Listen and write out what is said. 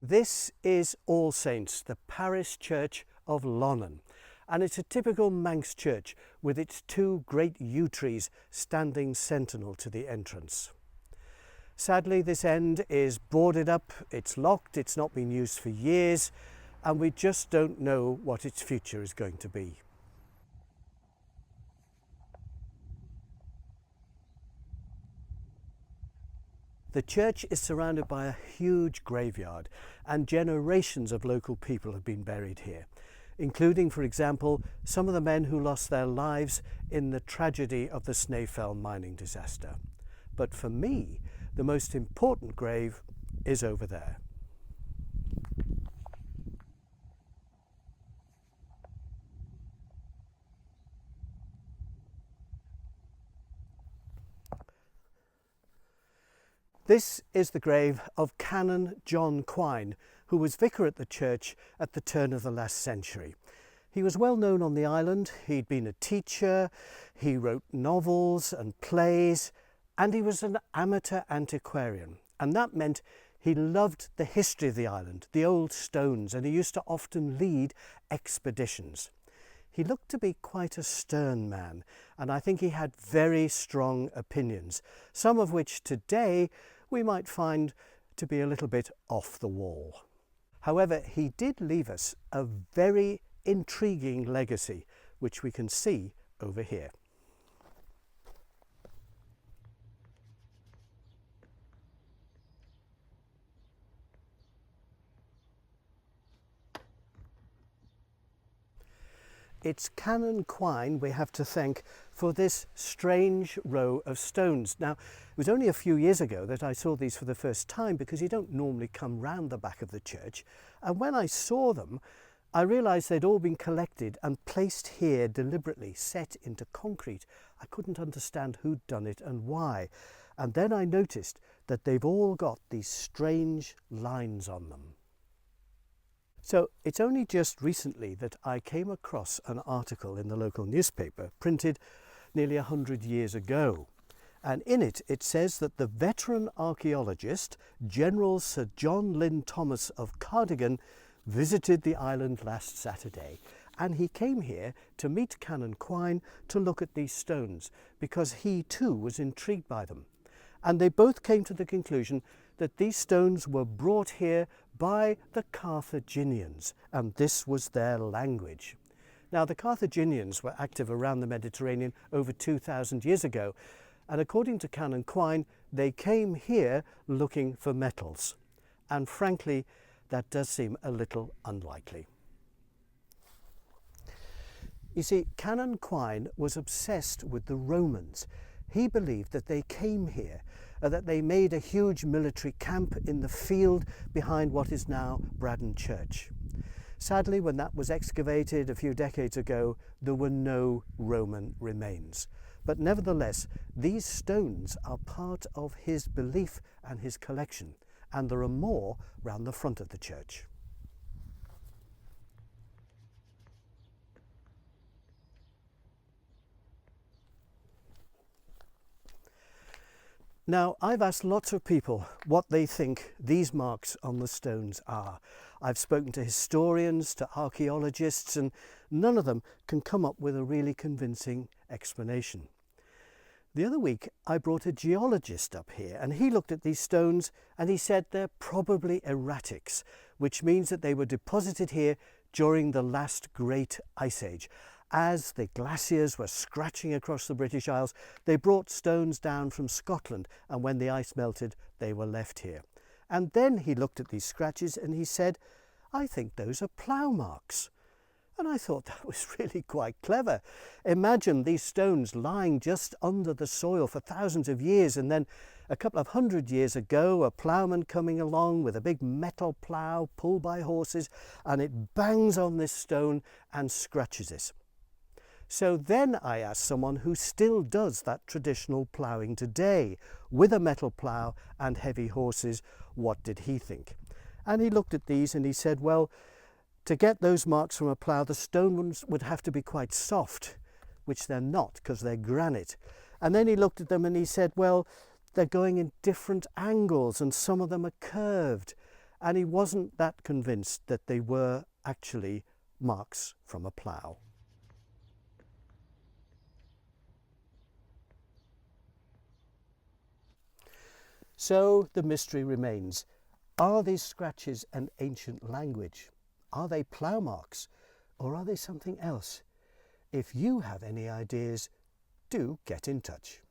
This is All Saints, the parish church of Lonan, and it's a typical Manx church with its two great yew trees standing sentinel to the entrance. Sadly, this end is boarded up, it's locked, it's not been used for years, and we just don't know what its future is going to be. The church is surrounded by a huge graveyard, and generations of local people have been buried here, including, for example, some of the men who lost their lives in the tragedy of the Snaefell mining disaster. But for me, the most important grave is over there. This is the grave of Canon John Quine, who was vicar at the church at the turn of the last century. He was well known on the island. He'd been a teacher, he wrote novels and plays, and he was an amateur antiquarian. And that meant he loved the history of the island, the old stones, and he used to often lead expeditions. He looked to be quite a stern man, and I think he had very strong opinions, some of which today we might find to be a little bit off the wall. However, he did leave us a very intriguing legacy, which we can see over here. It's Canon Quine we have to thank for this strange row of stones. Now, it was only a few years ago that I saw these for the first time, because you don't normally come round the back of the church. And when I saw them, I realised they'd all been collected and placed here deliberately, set into concrete. I couldn't understand who'd done it and why. And then I noticed that they've all got these strange lines on them. So it's only just recently that I came across an article in the local newspaper, printed nearly 100 years ago. And in it, it says that the veteran archaeologist, General Sir John Lynn Thomas of Cardigan, visited the island last Saturday. And he came here to meet Canon Quine to look at these stones, because he too was intrigued by them. And they both came to the conclusion that these stones were brought here by the Carthaginians, and this was their language. Now, the Carthaginians were active around the Mediterranean over 2,000 years ago, and according to Canon Quine, they came here looking for metals. And frankly, that does seem a little unlikely. You see, Canon Quine was obsessed with the Romans. He believed that they came here, that they made a huge military camp in the field behind what is now Braddon Church. Sadly, when that was excavated a few decades ago, there were no Roman remains. But nevertheless, these stones are part of his belief and his collection, and there are more round the front of the church. Now, I've asked lots of people what they think these marks on the stones are. I've spoken to historians, to archaeologists, and none of them can come up with a really convincing explanation. The other week, I brought a geologist up here, and he looked at these stones and he said they're probably erratics, which means that they were deposited here during the last great ice age. As the glaciers were scratching across the British Isles, they brought stones down from Scotland, and when the ice melted, they were left here. And then he looked at these scratches and he said, "I think those are plough marks." And I thought that was really quite clever. Imagine these stones lying just under the soil for thousands of years, and then a couple of hundred years ago, a ploughman coming along with a big metal plough pulled by horses, and it bangs on this stone and scratches it. So then I asked someone who still does that traditional ploughing today with a metal plough and heavy horses, what did he think? And he looked at these and he said, well, to get those marks from a plough, the stones would have to be quite soft, which they're not because they're granite. And then he looked at them and he said, well, they're going in different angles and some of them are curved. and he wasn't that convinced that they were actually marks from a plough. So the mystery remains. Are these scratches an ancient language? Are they plough marks, or are they something else? If you have any ideas, do get in touch.